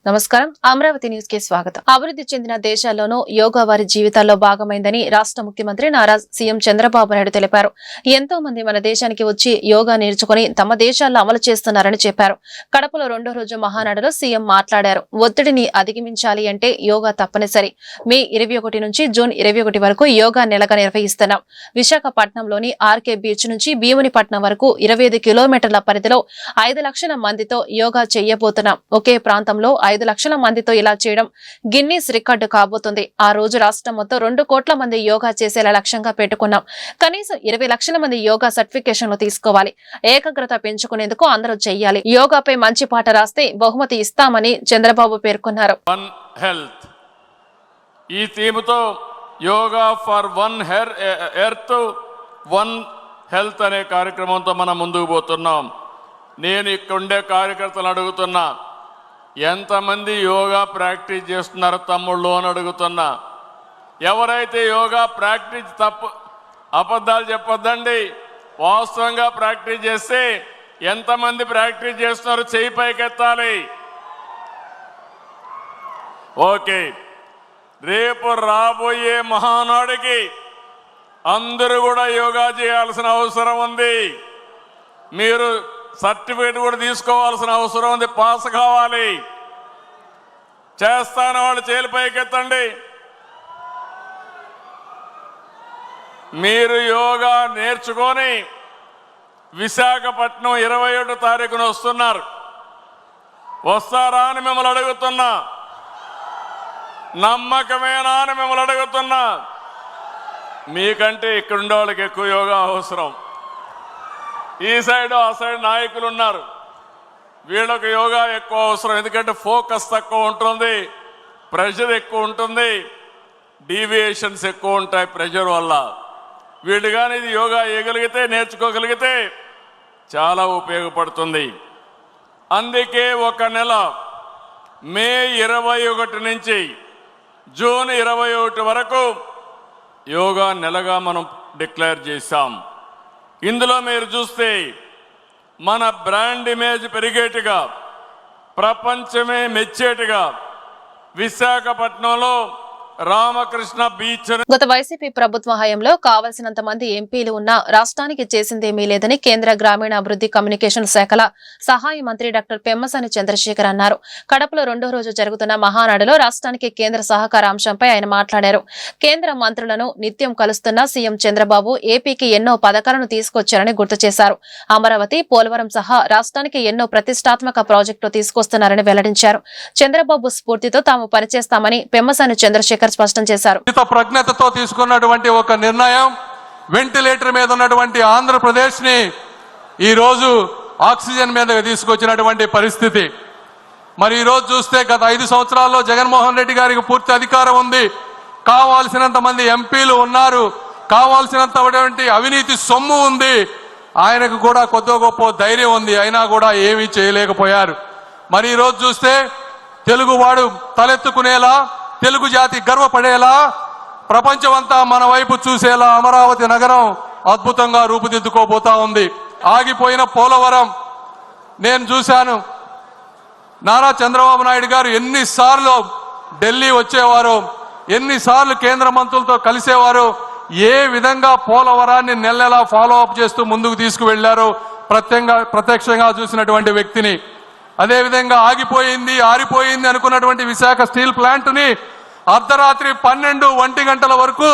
నమస్కారం అమరావతి న్యూస్ కి స్వాగతం. అభివృద్ధి చెందిన దేశాల్లోనూ యోగా వారి జీవితాల్లో భాగమైందని రాష్ట్ర ముఖ్యమంత్రి నారా సీఎం చంద్రబాబు నాయుడు తెలిపారు. ఎంతో మంది మన దేశానికి వచ్చి యోగా నేర్చుకుని తమ దేశాల్లో అమలు చేస్తున్నారని చెప్పారు. కడపలో 2వ రోజు మహానాడులో సీఎం మాట్లాడారు. ఒత్తిడిని అధిగమించాలి అంటే యోగా తప్పనిసరి. మే 21 నుంచి జూన్ 21 వరకు యోగా నెలగా నిర్వహిస్తున్నాం. విశాఖపట్నంలోని ఆర్కే బీచ్ నుంచి భీమునిపట్నం వరకు 25 కిలోమీటర్ల పరిధిలో 5 లక్షల మందితో యోగా చేయబోతున్నాం. ఒకే ప్రాంతంలో 5 లక్షల మందితో ఇలా చేయడం గిన్నీస్ రికార్డు కాబోతుంది. ఆ రోజు రాష్ట్రం మొత్తం 2 కోట్ల మంది యోగా చేసేలా లక్ష్యంగా పెట్టుకున్నాం. కనీసం 20 లక్షల మంది యోగా సర్టిఫికేషన్లు తీసుకోవాలి. ఏకాగ్రత పెంచుకునేందుకు అందరూ చెయ్యాలి. యోగాపై మంచి పాట రాస్తే బహుమతి ఇస్తామని చంద్రబాబు పేర్కొన్నారు. ఈ థీమ్తో yoga for one earth one health అనే కార్యక్రమంతో మనం ముందుకు పోతున్నాం. నేను ఇక్కడ ఉండే కార్యకర్తలు అడుగుతున్నా, ఎంతమంది యోగా ప్రాక్టీస్ చేస్తున్నారు తమ్ముళ్ళు అని అడుగుతున్నా. ఎవరైతే యోగా ప్రాక్టీస్ అబద్ధాలు చెప్పొద్దండి, వాస్తవంగా ప్రాక్టీస్ చేస్తే ఎంతమంది ప్రాక్టీస్ చేస్తున్నారు చెయ్యి పైకెత్తాలి. ఓకే, రేపు రాబోయే మహానాడుకి అందరూ కూడా యోగా చేయాల్సిన అవసరం ఉంది. మీరు సర్టిఫికేట్ కూడా తీసుకోవాల్సిన అవసరం ఉంది. పాస్ కావాలి. చేస్తాను వాళ్ళు చేలు పైకెత్తండి. మీరు యోగా నేర్చుకొని విశాఖపట్నం 27వ తారీఖున వస్తున్నారు. వస్తారా అని మిమ్మల్ని అడుగుతున్నా. నమ్మకమేనా అని మిమ్మల్ని అడుగుతున్నా. మీకంటే ఇక్కడ ఉండే వాళ్ళకి ఎక్కువ యోగా అవసరం. ఈ సైడ్ ఆ సైడ్ నాయకులు ఉన్నారు, వీళ్ళకు యోగా ఎక్కువ అవసరం. ఎందుకంటే ఫోకస్ తక్కువ ఉంటుంది, ప్రెషర్ ఎక్కువ ఉంటుంది, డీవియేషన్స్ ఎక్కువ ఉంటాయి ప్రెషర్ వల్ల. వీళ్ళు కానీ ఇది యోగా వేయగలిగితే, నేర్చుకోగలిగితే చాలా ఉపయోగపడుతుంది. అందుకే ఒక నెల మే 21 నుంచి జూన్ 21 వరకు యోగా నెలగా మనం డిక్లేర్ చేశాం. ఇందులో మీరు చూస్తే మన బ్రాండ్ ఇమేజ్ పెరిగేట్టుగా, ప్రపంచమే మెచ్చేట్టుగా విశాఖపట్నంలో రామకృష్ణ బీచ్. గత వైసీపీ ప్రభుత్వ హయాంలో కావలసినంత మంది ఎంపీలు ఉన్నా రాష్ట్రానికి చేసిందేమీ లేదని కేంద్ర గ్రామీణాభివృద్ధి కమ్యూనికేషన్ శాఖల సహాయ మంత్రి డాక్టర్ పెమ్మసాని చంద్రశేఖర్ అన్నారు. కడపలో 2వ రోజు జరుగుతున్న మహానాడులో రాష్ట్రానికి కేంద్ర సహకార అంశంపై ఆయన మాట్లాడారు. కేంద్ర మంత్రులను నిత్యం కలుస్తున్న సీఎం చంద్రబాబు ఏపీకి ఎన్నో పథకాలను తీసుకొచ్చారని గుర్తు చేశారు. అమరావతి, పోలవరం సహా రాష్ట్రానికి ఎన్నో ప్రతిష్టాత్మక ప్రాజెక్టులు తీసుకొస్తున్నారని వెల్లడించారు. చంద్రబాబు స్ఫూర్తితో తాము పనిచేస్తామని పెమ్మసాని చంద్రశేఖర్ స్పష్టం చేశారు. ప్రజ్ఞతతో తీసుకున్నటువంటి ఒక నిర్ణయం, వెంటిలేటర్ మీద ఉన్నటువంటి ఆంధ్రప్రదేశ్ ని ఈ రోజు ఆక్సిజన్ మీద తీసుకొచ్చినటువంటి పరిస్థితి. మరి ఈ రోజు చూస్తే గత 5 సంవత్సరాల్లో జగన్మోహన్ రెడ్డి గారికి పూర్తి అధికారం ఉంది, కావాల్సినంత మంది ఎంపీలు ఉన్నారు, కావాల్సినంత అవినీతి సొమ్ము ఉంది, ఆయనకు కూడా కొద్ది గొప్ప ధైర్యం ఉంది, అయినా కూడా ఏమీ చేయలేకపోయారు. మరి ఈ రోజు చూస్తే తెలుగువాడు తలెత్తుకునేలా, తెలుగు జాతి గర్వపడేలా, ప్రపంచమంతా మన వైపు చూసేలా అమరావతి నగరం అద్భుతంగా రూపుదిద్దుకోబోతా ఉంది. ఆగిపోయిన పోలవరం నేను చూశాను. నారా చంద్రబాబు నాయుడు గారు ఎన్నిసార్లు ఢిల్లీ వచ్చేవారు, ఎన్నిసార్లు కేంద్ర మంత్రులతో కలిసేవారు, ఏ విధంగా పోలవరాన్ని నెలలా ఫాలో అప్ చేస్తూ ముందుకు తీసుకువెళ్లారు ప్రత్యక్షంగా చూసినటువంటి వ్యక్తిని. అదేవిధంగా ఆగిపోయింది, ఆరిపోయింది అనుకున్నటువంటి విశాఖ స్టీల్ ప్లాంట్ ని అర్ధరాత్రి 12-1 గంటల వరకు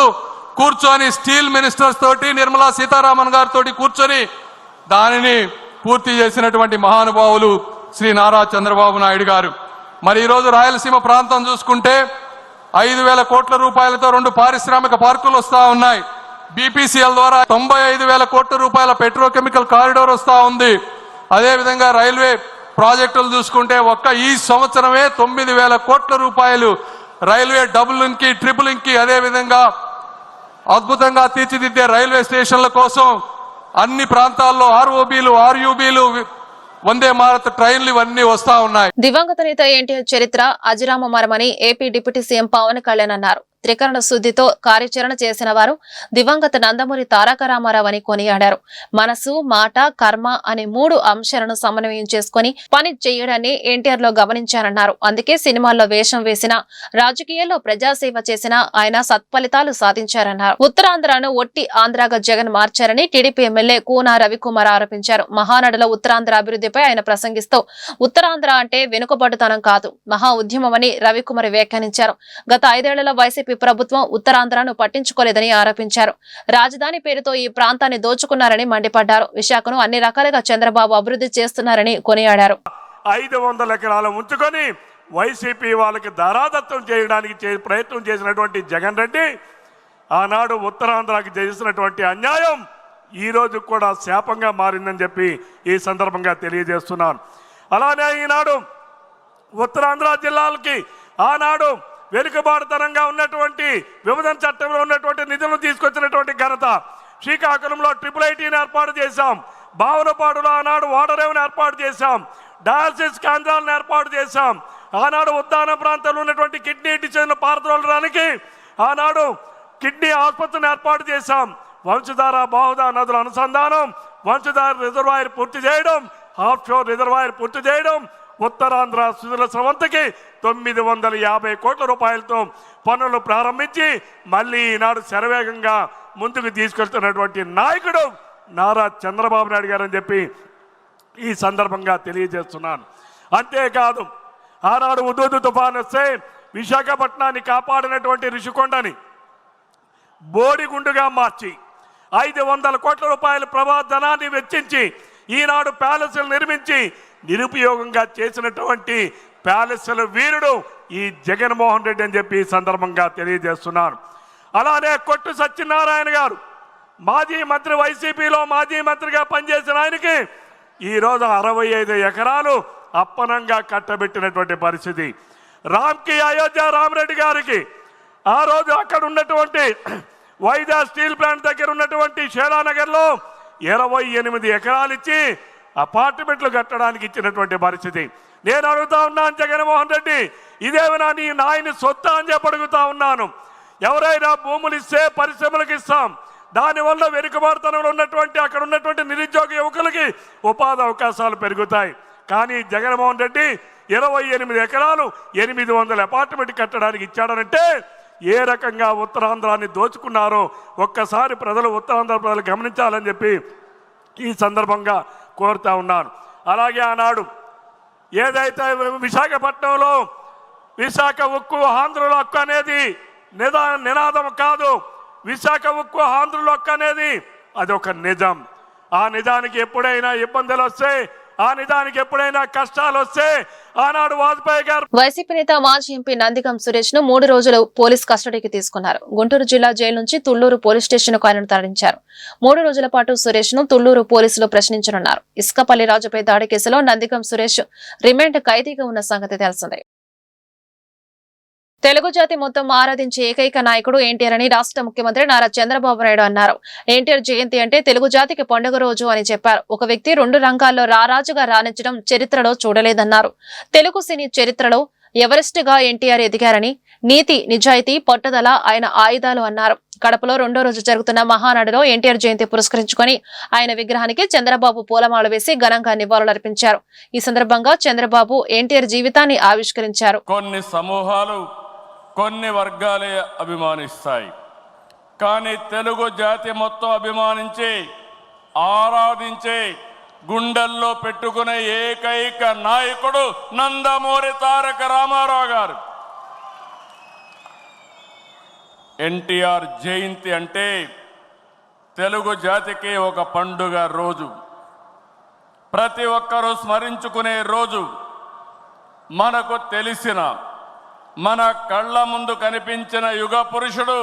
కూర్చొని స్టీల్ మినిస్టర్స్ తోటి, నిర్మలా సీతారామన్ గారితో కూర్చొని దానిని పూర్తి చేసినటువంటి మహానుభావులు శ్రీ నారా చంద్రబాబు నాయుడు గారు. మరి ఈరోజు రాయలసీమ ప్రాంతం చూసుకుంటే 5,000 కోట్ల రూపాయలతో 2 పారిశ్రామిక పార్కులు వస్తా ఉన్నాయి. బీపీసీఎల్ ద్వారా 95,000 కోట్ల రూపాయల పెట్రోకెమికల్ కారిడార్ వస్తా ఉంది. అదేవిధంగా రైల్వే ప్రాజెక్టులు చూసుకుంటే ఒక్క ఈ సంవత్సరమే 9,000 కోట్ల రూపాయలు railway double link, triple link, అదేవిధంగా అద్భుతంగా తీర్చిదిద్దే రైల్వే స్టేషన్ల కోసం అన్ని ప్రాంతాల్లో ఆర్ఓబీలు, ఆర్యూబీలు, వందే భారత్ ట్రైన్లు ఇవన్నీ వస్తా ఉన్నాయి. దివంగత నేత ఎన్టీఆర్ చరిత్ర అజరామరమని AP deputy CM Pawan Kalyan అన్నారు. త్రికరణ శుద్ధితో కార్యాచరణ చేసిన వారు దివంగత నందమూరి తారక రామారావు అని కొనియాడారు. మనసు, మాట, కర్మ అనే 3 అంశాలను సమన్వయం చేసుకుని పని చేయడాన్ని ఎన్టీఆర్ లో గమనించారన్నారు. అందుకే సినిమాల్లో వేషం వేసిన, రాజకీయాల్లో ప్రజాసేవ చేసిన ఆయన సత్ఫలితాలు సాధించారన్నారు. ఉత్తరాంధ్రను ఒట్టి ఆంధ్రాగా జగన్ మార్చారని టీడీపీ ఎమ్మెల్యే కూన రవికుమార్ ఆరోపించారు. మహానాడులో ఉత్తరాంధ్ర అభివృద్ధిపై ఆయన ప్రసంగిస్తూ ఉత్తరాంధ్ర అంటే వెనుకబడుతనం కాదు, మహా ఉద్యమమని రవికుమార్ వ్యాఖ్యానించారు. గత 5 ఏళ్లలో వైసీపీ ప్రభుత్వం ఉత్తరాంధ్రను పట్టించుకోలేదని ఆరోపించారు. రాజధాని పేరుతో ఈ ప్రాంతాన్ని దోచుకున్నారని మండిపడ్డారు. విశాఖను అన్ని రకాలుగా చంద్రబాబు అభివృద్ధి చేస్తున్నారని కొనియాడారు. 500 ఎకరాలు ఉంచుకొని వైసీపీ వాళ్ళకి దారాదత్తం చేయడానికి ప్రయత్నం చేసినటువంటి జగన్ రెడ్డి ఆనాడు ఉత్తరాంధ్రకి చేసినటువంటి అన్యాయం ఈ రోజు కూడా శాపంగా మారిందని చెప్పి ఈ సందర్భంగా తెలియజేస్తున్నాను. అలానే ఈనాడు ఉత్తరాంధ్ర జిల్లాలకి ఆనాడు వెనుకబాటుతనంగా ఉన్నటువంటి విభజన చట్టంలో ఉన్నటువంటి నిధులను తీసుకొచ్చినటువంటి ఘనత. శ్రీకాకుళంలో IIITని ఏర్పాటు చేశాం. బావనపాడులో ఆనాడు వాటర్ రేవును ఏర్పాటు చేశాం. డయాలసిస్ కేంద్రాలను ఏర్పాటు చేశాం. ఆనాడు ఉద్దాన ప్రాంతంలో ఉన్నటువంటి కిడ్నీ డిసీజ్ను పారదోలడానికి ఆనాడు కిడ్నీ ఆసుపత్రిని ఏర్పాటు చేశాం. వంశధార బాహుదా నదుల అనుసంధానం, వంశధార రిజర్వాయర్ పూర్తి చేయడం, ఆఫ్ షోర్ రిజర్వాయర్ పూర్తి చేయడం, ఉత్తరాంధ్ర సుజల స్రవంతికి 950 కోట్ల రూపాయలతో పనులు ప్రారంభించి మళ్ళీ ఈనాడు శరవేగంగా ముందుకు తీసుకెళ్తున్నటువంటి నాయకుడు నారా చంద్రబాబు నాయుడు గారు అని చెప్పి ఈ సందర్భంగా తెలియజేస్తున్నాను. అంతేకాదు ఆనాడు ఉదూదు తుఫాను వస్తే విశాఖపట్నాన్ని కాపాడినటువంటి రిషికొండని బోడిగుండుగా మార్చి 500 కోట్ల రూపాయల ప్రవాధనాన్ని వెచ్చించి ఈనాడు ప్యాలెస్లు నిర్మించి నిరుపయోగంగా చేసినటువంటి ప్యాలెస్ల వీరుడు ఈ జగన్మోహన్ రెడ్డి అని చెప్పి ఈ సందర్భంగా తెలియజేస్తున్నాను. అలానే కొట్టు సత్యనారాయణ గారు మాజీ మంత్రి, వైసీపీలో మాజీ మంత్రిగా పనిచేసిన ఆయనకి ఈరోజు 65 ఎకరాలు అప్పనంగా కట్టబెట్టినటువంటి పరిస్థితి. రామ్కి అయోధ్య రామరెడ్డి గారికి ఆ రోజు అక్కడ ఉన్నటువంటి వైజాగ్ స్టీల్ ప్లాంట్ దగ్గర ఉన్నటువంటి షేలానగర్లో 28 ఎకరాలు ఇచ్చి అపార్ట్మెంట్లు కట్టడానికి ఇచ్చినటువంటి పరిస్థితి. నేను అడుగుతా ఉన్నాను జగన్మోహన్ రెడ్డి, ఇదేమైనా నీ నాయని సొత్తా అని చెప్పి అడుగుతా ఉన్నాను. ఎవరైనా భూములు ఇస్తే పరిశ్రమలకు ఇస్తాం, దానివల్ల వెనుకబాటుతనంలో ఉన్నటువంటి అక్కడ ఉన్నటువంటి నిరుద్యోగ యువకులకి ఉపాధి అవకాశాలు పెరుగుతాయి. కానీ జగన్మోహన్ రెడ్డి 28 ఎకరాలు 800 అపార్ట్మెంట్ కట్టడానికి ఇచ్చాడనంటే ఏ రకంగా ఉత్తరాంధ్రాన్ని దోచుకున్నారో ఒక్కసారి ఉత్తరాంధ్ర ప్రజలు గమనించాలని చెప్పి ఈ సందర్భంగా కోరుతా ఉన్నాను. అలాగే ఆనాడు ఏదైతే విశాఖపట్నంలో విశాఖ ఉక్కు ఆంధ్రుల హక్కు అనేది నినాదం కాదు, విశాఖ ఉక్కు ఆంధ్రుల హక్కు అనేది అదొక నిజం. ఆ నిజానికి ఎప్పుడైనా ఇబ్బందులు వస్తే, ఆ నిజానికి ఎప్పుడైనా కష్టాలు వస్తే ఆనాడు వాజ్పేయి గారు. వైసీపీ నేత మాజీ ఎంపీ నందిగం సురేష్ ను 3 రోజులు పోలీస్ కస్టడీకి తీసుకున్నారు. గుంటూరు జిల్లా జైలు నుంచి తుళ్లూరు పోలీస్ స్టేషన్ కు ఆయనను తరలించారు. 3 రోజుల పాటు సురేష్ ను తుళ్లూరు పోలీసులు ప్రశ్నించనున్నారు. ఇసుకపల్లి రాజుపై దాడి కేసులో నందిగం సురేష్ రిమాండ్ ఖైదీగా ఉన్న సంగతి తెలిసిందే. తెలుగు జాతి మొత్తం ఆరాధించే ఏకైక నాయకుడు ఎన్టీఆర్ అని రాష్ట్ర ముఖ్యమంత్రి నారా చంద్రబాబు నాయుడు అన్నారు. ఎన్టీఆర్ జయంతి అంటే తెలుగు జాతికి పండుగ రోజు అని చెప్పారు. ఒక వ్యక్తి 2 రంగాల్లో రారాజుగా రాణించడం చరిత్రలో చూడలేదన్నారు. తెలుగు సినీ చరిత్రలో ఎవరెస్ట్ గా ఎన్టీఆర్ ఎదిగారని, నీతి, నిజాయితీ, పట్టుదల ఆయన ఆయుధాలు అన్నారు. కడపలో 2వ రోజు జరుగుతున్న మహానాడులో ఎన్టీఆర్ జయంతి పురస్కరించుకుని ఆయన విగ్రహానికి చంద్రబాబు పూలమాల వేసి ఘనంగా నివాళులర్పించారు. ఈ సందర్భంగా చంద్రబాబు ఎన్టీఆర్ జీవితాన్ని ఆవిష్కరించారు. కొన్ని సమూహాలు, కొన్ని వర్గాలే అభిమానిస్తాయి, కానీ తెలుగు జాతి మొత్తం అభిమానించి ఆరాధించే గుండెల్లో పెట్టుకునే ఏకైక నాయకుడు నందమూరి తారక రామారావు గారు. ఎన్టీఆర్ జయంతి అంటే తెలుగు జాతికి ఒక పండుగ రోజు, ప్రతి ఒక్కరూ స్మరించుకునే రోజు. మనకు తెలిసిన, మన కళ్ళ ముందు కనిపించిన యుగ పురుషుడు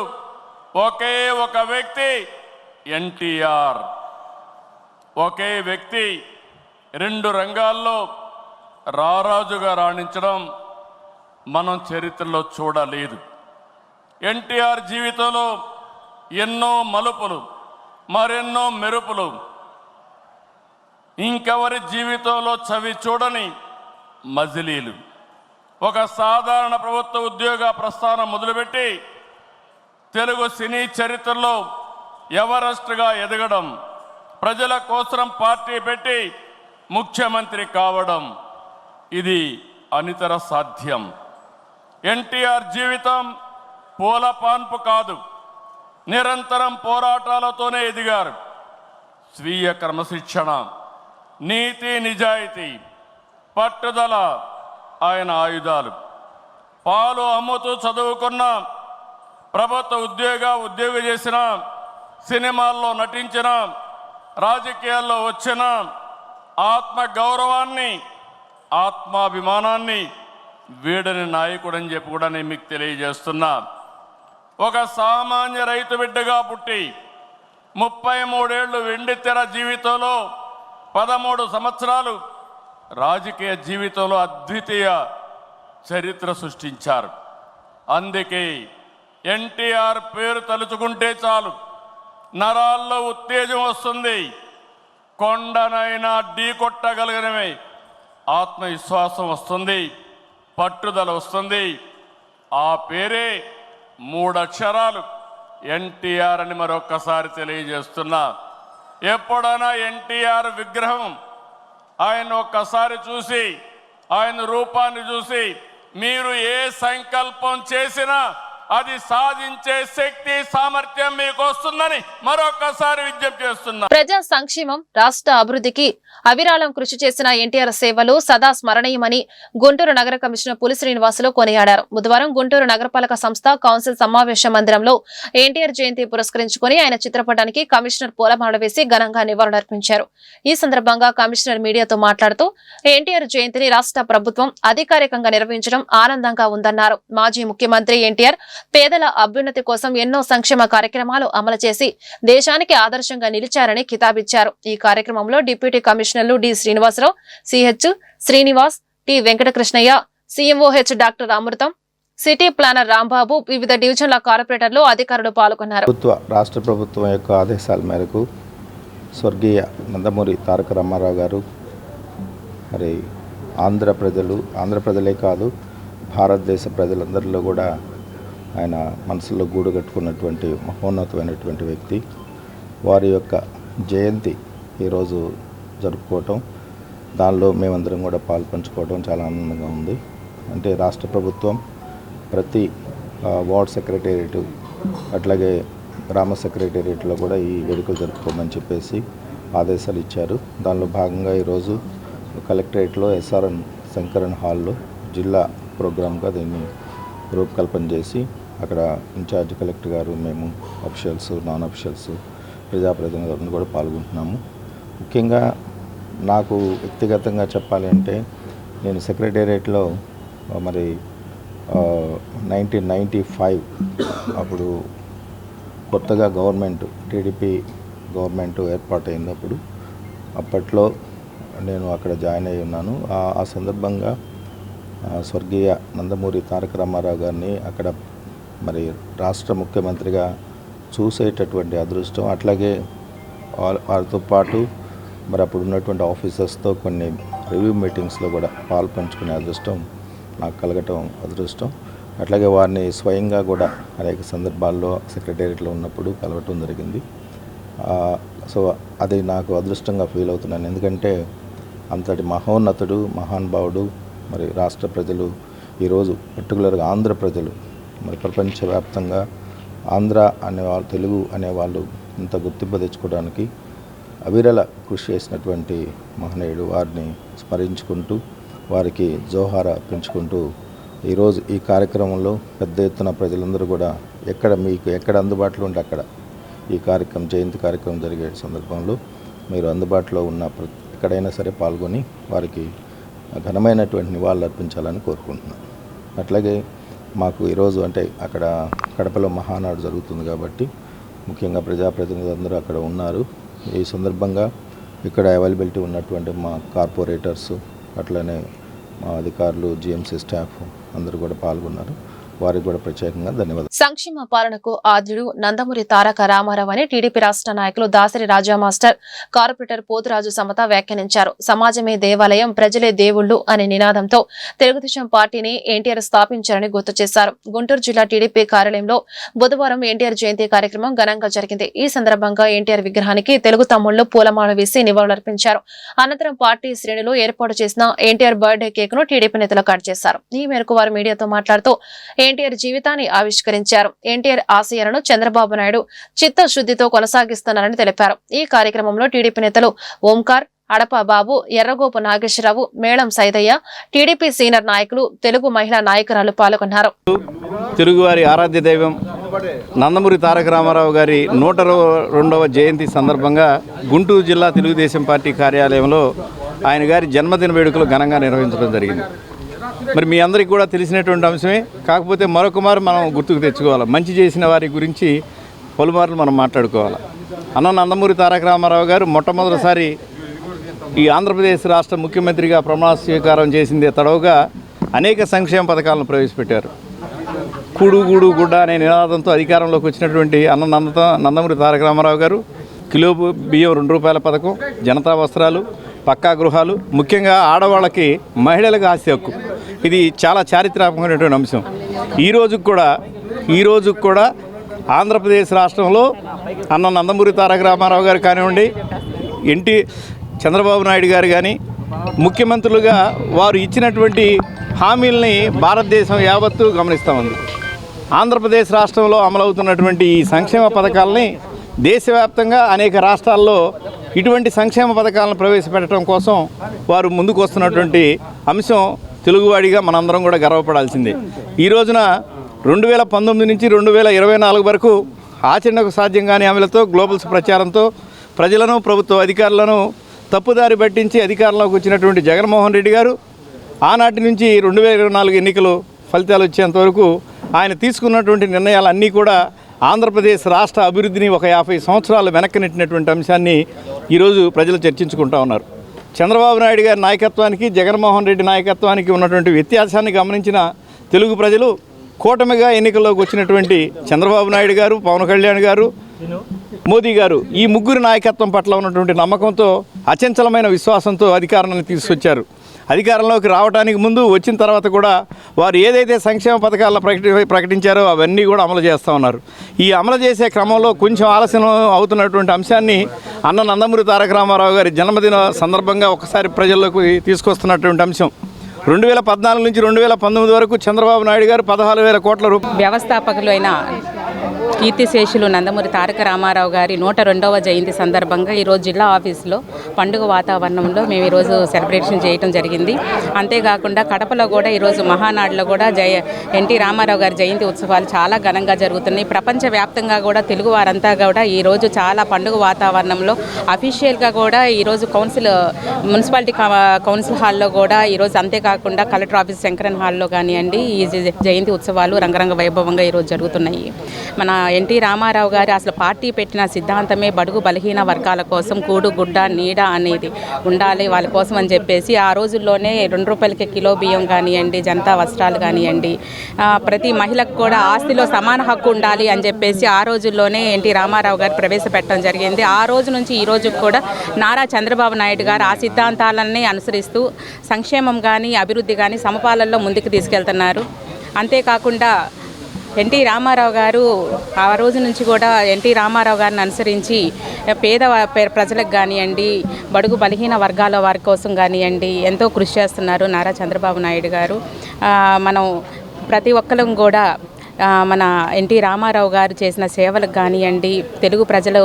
ఒకే ఒక వ్యక్తి ఎన్టీఆర్. ఒకే వ్యక్తి 2 రంగాల్లో రారాజుగా రాణించడం మనం చరిత్రలో చూడలేదు. ఎన్టీఆర్ జీవితంలో ఎన్నో మలుపులు, మరెన్నో మెరుపులు, ఇంకెవరి జీవితంలో చవి చూడని మజిలీలు. ఒక సాధారణ ప్రభుత్వ ఉద్యోగ ప్రస్థానం మొదలుపెట్టి తెలుగు సినీ చరిత్రలో ఎవరెస్ట్గా ఎదగడం, ప్రజల కోసం పార్టీ పెట్టి ముఖ్యమంత్రి కావడం ఇది అనితర సాధ్యం. ఎన్టీఆర్ జీవితం పూల పాన్పు కాదు, నిరంతరం పోరాటాలతోనే ఎదిగారు. స్వీయ క్రమశిక్షణ, నీతి నిజాయితీ, పట్టుదల ఆయన ఆయుధాలు. పాలు అమ్ముతూ చదువుకున్న, ప్రభుత్వ ఉద్యోగం చేసిన, సినిమాల్లో నటించిన, రాజకీయాల్లో వచ్చిన ఆత్మ గౌరవాన్ని, ఆత్మాభిమానాన్ని వీడని నాయకుడని చెప్పి కూడా నేను మీకు తెలియజేస్తున్నా. ఒక సామాన్య రైతు బిడ్డగా పుట్టి 33 ఏళ్ళు వెండితెర జీవితంలో 13 సంవత్సరాలు రాజకీయ జీవితంలో అద్వితీయ చరిత్ర సృష్టించారు. అందుకే ఎన్టీఆర్ పేరు తలుచుకుంటే చాలు నరాల్లో ఉత్తేజం వస్తుంది. కొండనైనా ఢీ కొట్టగలిగినవే ఆత్మవిశ్వాసం వస్తుంది, పట్టుదల వస్తుంది. ఆ పేరే 3 అక్షరాలు ఎన్టీఆర్ అని మరొక్కసారి తెలియజేస్తున్నా. ఎప్పుడైనా ఎన్టీఆర్ విగ్రహం ఆయన ఒక్కసారి చూసి, ఆయన రూపాన్ని చూసి మీరు ఏ సంకల్పం చేసినా అది సాధించే శక్తి, సామర్థ్యం మీకు వస్తుందని మరొకసారి విజ్ఞప్తి చేస్తున్నా. ప్రజా సంక్షేమం, రాష్ట్ర అభివృద్ధికి అవిరాళం కృషి చేసిన ఎన్టీఆర్ సేవలు సదా స్మరణీయమని గుంటూరు నగర కమిషనర్ పులి శ్రీనివాసులు కొనియాడారు. బుధవారం గుంటూరు నగరపాలక సంస్థ కౌన్సిల్ సమావేశ మందిరంలో ఎన్టీఆర్ జయంతి పురస్కరించుకుని ఆయన చిత్రపటానికి కమిషనర్ పూలమాల వేసి ఘనంగా నివాళులర్పించారు. ఈ సందర్భంగా కమిషనర్ మీడియాతో మాట్లాడుతూ ఎన్టీఆర్ జయంతిని రాష్ట్ర ప్రభుత్వం అధికారికంగా నిర్వహించడం ఆనందంగా ఉందన్నారు. మాజీ ముఖ్యమంత్రి ఎన్టీఆర్ పేదల అభ్యున్నతి కోసం ఎన్నో సంక్షేమ కార్యక్రమాలు అమలు చేసి దేశానికి ఆదర్శంగా నిలిచారని కితాబిచ్చారు. ఈ కార్యక్రమంలో డిప్యూటీ కమిషనర్లు D Srinivasarao, CH Srinivas, T Venkatakrishnayya, CMOH doctor Amrutham, city planner Rambabu, వివిధ డివిజన్ల కార్పొరేటర్లు, అధికారులు పాల్గొన్నారు. రాష్ట్ర ప్రభుత్వం యొక్క ఆదేశాల మేరకు స్వర్గీయ నందమూరి తారక రామారావు గారు మరి ఆంధ్ర ప్రజలే కాదు భారతదేశ ప్రజలందరిలో కూడా ఆయన మనసులో గూడు కట్టుకున్నటువంటి మహోన్నతమైనటువంటి వ్యక్తి. వారి యొక్క జయంతి ఈరోజు జరుపుకోవటం, దానిలో మేమందరం కూడా పాల్పంచుకోవడం చాలా ఆనందంగా ఉంది. అంటే రాష్ట్ర ప్రభుత్వం ప్రతి వార్డ్ సెక్రటేరియట్ అట్లాగే గ్రామ సెక్రటేరియట్లో కూడా ఈ వేడుకలు జరుపుకోమని చెప్పేసి ఆదేశాలు ఇచ్చారు. దానిలో భాగంగా ఈరోజు కలెక్టరేట్లో ఎస్ఆర్ఎన్ శంకరన్ హాల్లో జిల్లా ప్రోగ్రామ్గా దీన్ని రూపకల్పన చేసి అక్కడ ఇన్ఛార్జ్ కలెక్టర్ గారు, మేము అఫీషియల్స్, నాన్ అఫీషియల్స్, ప్రజాప్రతినిధులను కూడా పాల్గొంటున్నాము. ముఖ్యంగా నాకు వ్యక్తిగతంగా చెప్పాలి అంటే నేను సెక్రటేరియట్లో మరి 1995 అప్పుడు కొత్తగా టీడీపీ గవర్నమెంట్ ఏర్పాటైనప్పుడు అప్పట్లో నేను అక్కడ జాయిన్ అయి ఉన్నాను. ఆ సందర్భంగా స్వర్గీయ నందమూరి తారక రామారావు గారిని అక్కడ మరి రాష్ట్ర ముఖ్యమంత్రిగా చూసేటటువంటి అదృష్టం, అట్లాగే వారితో పాటు మరి అప్పుడు ఉన్నటువంటి ఆఫీసర్స్తో కొన్ని రివ్యూ మీటింగ్స్లో కూడా పాల్పంచుకునే అదృష్టం నాకు కలగటం అదృష్టం. అట్లాగే వారిని స్వయంగా కూడా అనేక సందర్భాల్లో సెక్రటేరియట్లో ఉన్నప్పుడు కలవటం జరిగింది. సో అది నాకు అదృష్టంగా ఫీల్ అవుతున్నాను. ఎందుకంటే అంతటి మహోన్నతుడు, మహానుభావుడు. మరి రాష్ట్ర ప్రజలు ఈరోజు పర్టికులర్గా ఆంధ్ర ప్రజలు మరి ప్రపంచవ్యాప్తంగా ఆంధ్ర అనేవాళ్ళు, తెలుగు అనేవాళ్ళు ఇంత గుర్తింపు తెచ్చుకోవడానికి అవిరళ కృషి చేసినటువంటి మహనీయుడు. వారిని స్మరించుకుంటూ వారికి జోహార పెంచుకుంటూ ఈరోజు ఈ కార్యక్రమంలో పెద్ద ఎత్తున ప్రజలందరూ కూడా ఎక్కడ అందుబాటులో ఉంటే అక్కడ ఈ జయంతి కార్యక్రమం జరిగే సందర్భంలో మీరు అందుబాటులో ఉన్న ఎక్కడైనా సరే పాల్గొని వారికి ఘనమైనటువంటి నివాళులు అర్పించాలని కోరుకుంటున్నాను. అట్లాగే మాకు ఈరోజు అంటే అక్కడ కడపలో మహానాడు జరుగుతుంది కాబట్టి ముఖ్యంగా ప్రజాప్రతినిధులందరూ అక్కడ ఉన్నారు. ఈ సందర్భంగా ఇక్కడ అవైలబిలిటీ ఉన్నటువంటి మా కార్పొరేటర్స్, అట్లనే మా అధికారులు, జిఎంసీ స్టాఫ్ అందరూ కూడా పాల్గొన్నారు. వారికి కూడా ప్రత్యేకంగా ధన్యవాదాలు. సంక్షేమ పాలనకు ఆద్యుడు నందమూరి తారక రామారావు అని టీడీపీ రాష్ట్ర నాయకులు దాసరి రాజా మాస్టర్, కార్పొరేటర్ పోతురాజు సమత వ్యాఖ్యానించారు. సమాజమే దేవాలయం, ప్రజలే దేవుళ్లు అనే నినాదంతో తెలుగుదేశం పార్టీని ఎన్టీఆర్ స్థాపించారని గుర్తు చేశారు. గుంటూరు జిల్లా టీడీపీ కార్యాలయంలో బుధవారం ఎన్టీఆర్ జయంతి కార్యక్రమం ఘనంగా జరిగింది. ఈ సందర్భంగా ఎన్టీఆర్ విగ్రహానికి తెలుగు తమ్ముళ్లు పూలమాల వేసి నివాళులర్పించారు. అనంతరం పార్టీ శ్రేణులు ఏర్పాటు చేసిన ఎన్టీఆర్ బర్త్డే కేక్ ను టీడీపీ నేతలు కట్ చేశారు. ఈ మేరకు వారు మీడియాతో మాట్లాడుతూ ఎన్టీఆర్ జీవితాన్ని ఆవిష్కరించారు. ఎన్టీఆర్ ఆశయాలను చంద్రబాబు నాయుడు చిత్తశుద్ధితో కొనసాగిస్తున్నారని తెలిపారు. ఈ కార్యక్రమంలో టీడీపీ నేతలు ఓంకార్, అడప బాబు, ఎర్రగోపు నాగేశ్వరరావు, మేళం సైదయ్య, టీడీపీ సీనియర్ నాయకులు, తెలుగు మహిళా నాయకురాలు పాల్గొన్నారు. తెలుగువారి ఆరాధ్య దైవం నందమూరి తారక రామారావు గారి 102వ జయంతి సందర్భంగా గుంటూరు జిల్లా తెలుగుదేశం పార్టీ కార్యాలయంలో ఆయన గారి జన్మదిన వేడుకలు ఘనంగా నిర్వహించడం జరిగింది. మరి మీ అందరికీ కూడా తెలిసినటువంటి అంశమే, కాకపోతే మరొక మారు మనం గుర్తుకు తెచ్చుకోవాలి. మంచి చేసిన వారి గురించి పలుమార్లు మనం మాట్లాడుకోవాలి. నందమూరి తారక రామారావు గారు మొట్టమొదటిసారి ఈ ఆంధ్రప్రదేశ్ రాష్ట్ర ముఖ్యమంత్రిగా ప్రమాణ స్వీకారం చేసిందే తడవుగా అనేక సంక్షేమ పథకాలను ప్రవేశపెట్టారు. కూడు గూడు గుడ్డ అనే నినాదంతో అధికారంలోకి వచ్చినటువంటి నందమూరి తారక రామారావు గారు కిలో బియ్యం ₹2 పథకం, జనతా వస్త్రాలు, పక్కా గృహాలు, ముఖ్యంగా ఆడవాళ్ళకి, మహిళలకు ఆస్తి హక్కు, ఇది చాలా చారిత్రాత్మకమైనటువంటి అంశం. ఈ రోజుకు కూడా ఆంధ్రప్రదేశ్ రాష్ట్రంలో నందమూరి తారక రామారావు గారు కానివ్వండి, చంద్రబాబు నాయుడు గారు కానీ ముఖ్యమంత్రులుగా వారు ఇచ్చినటువంటి హామీల్ని భారతదేశం యావత్తు గమనిస్తూ ఉంది. ఆంధ్రప్రదేశ్ రాష్ట్రంలో అమలవుతున్నటువంటి ఈ సంక్షేమ పథకాలని దేశవ్యాప్తంగా అనేక రాష్ట్రాల్లో ఇటువంటి సంక్షేమ పథకాలను ప్రవేశపెట్టడం కోసం వారు ముందుకు వస్తున్నటువంటి అంశం తెలుగువాడిగా మనందరం కూడా గర్వపడాల్సిందే. ఈ రోజున 2019 నుంచి 2024 వరకు ఆచరణకు సాధ్యం కాని హామీలతో, గ్లోబల్స్ ప్రచారంతో ప్రజలను, ప్రభుత్వ అధికారులను తప్పుదారి పట్టించి అధికారంలోకి వచ్చినటువంటి జగన్మోహన్ రెడ్డి గారు ఆనాటి నుంచి 2024 ఎన్నికలు ఫలితాలు వచ్చేంత వరకు ఆయన తీసుకున్నటువంటి నిర్ణయాలన్నీ కూడా ఆంధ్రప్రదేశ్ రాష్ట్ర అభివృద్ధిని ఒక 50 సంవత్సరాలు వెనక్కి నెట్టినటువంటి అంశాన్ని ఈరోజు ప్రజలు చర్చించుకుంటూ ఉన్నారు. చంద్రబాబు నాయుడు గారి నాయకత్వానికి, జగన్మోహన్ రెడ్డి నాయకత్వానికి ఉన్నటువంటి వ్యత్యాసాన్ని గమనించిన తెలుగు ప్రజలు కూటమిగా ఎన్నికల్లోకి వచ్చినటువంటి చంద్రబాబు నాయుడు గారు, పవన్ కళ్యాణ్ గారు, మోదీ గారు, ఈ ముగ్గురు నాయకత్వం పట్ల ఉన్నటువంటి నమ్మకంతో, అచంచలమైన విశ్వాసంతో అధికారాన్ని తీసుకొచ్చారు. అధికారంలోకి రావడానికి ముందు, వచ్చిన తర్వాత కూడా వారు ఏదైతే సంక్షేమ పథకాలను ప్రకటించారో అవన్నీ కూడా అమలు చేస్తూ ఉన్నారు. ఈ అమలు చేసే క్రమంలో కొంచెం ఆలస్యం అవుతున్నటువంటి అంశాన్ని నందమూరి తారక రామారావు గారి జన్మదిన సందర్భంగా ఒకసారి ప్రజల్లోకి తీసుకొస్తున్నటువంటి అంశం. 2014 నుంచి 2019 వరకు చంద్రబాబు నాయుడు గారు 16,000 కోట్ల రూపాయలు వ్యవస్థాపకులు అయిన కీర్తిశేషులు నందమూరి తారక రామారావు గారి 102వ జయంతి సందర్భంగా ఈరోజు జిల్లా ఆఫీసులో పండుగ వాతావరణంలో మేము ఈరోజు సెలబ్రేషన్ చేయడం జరిగింది. అంతేకాకుండా కడపలో కూడా ఈరోజు మహానాడులో కూడా ఎన్టీ రామారావు గారి జయంతి ఉత్సవాలు చాలా ఘనంగా జరుగుతున్నాయి. ప్రపంచవ్యాప్తంగా కూడా తెలుగు వారంతా కూడా ఈరోజు చాలా పండుగ వాతావరణంలో అఫీషియల్గా కూడా ఈరోజు మున్సిపాలిటీ కౌన్సిల్ హాల్లో కూడా ఈరోజు, అంతేకాకుండా కలెక్టర్ ఆఫీస్ శంకరన్ హాల్లో కానివ్వండి, ఈ జయంతి ఉత్సవాలు రంగరంగ వైభవంగా ఈరోజు జరుగుతున్నాయి. మన ఎన్టీ రామారావు గారు అసలు పార్టీ పెట్టిన సిద్ధాంతమే బడుగు బలహీన వర్గాల కోసం కూడు గుడ్డ నీడ అనేది ఉండాలి వాళ్ళ కోసం అని చెప్పేసి ఆ రోజుల్లోనే ₹2 కిలో బియ్యం కానివ్వండి, జనతా వస్త్రాలు కానివ్వండి, ప్రతి మహిళకు కూడా ఆస్తిలో సమాన హక్కు ఉండాలి అని చెప్పేసి ఆ రోజుల్లోనే ఎన్టీ రామారావు గారు ప్రవేశపెట్టడం జరిగింది. ఆ రోజు నుంచి ఈ రోజు కూడా నారా చంద్రబాబు నాయుడు గారు ఆ సిద్ధాంతాలన్నీ అనుసరిస్తూ సంక్షేమం కానీ, అభివృద్ధి కానీ సమపాలనలో ముందుకు తీసుకెళ్తున్నారు. అంతేకాకుండా ఎన్టీ రామారావు గారు ఆ రోజు నుంచి కూడా ఎన్టీ రామారావు గారిని అనుసరించి పేద ప్రజలకు కానివ్వండి, బడుగు బలహీన వర్గాల వారి కోసం కానివ్వండి ఎంతో కృషి చేస్తున్నారు నారా చంద్రబాబు నాయుడు గారు. మనం ప్రతి ఒక్కరం కూడా మన ఎన్టీ రామారావు గారు చేసిన సేవలకు కానివ్వండి, తెలుగు ప్రజలు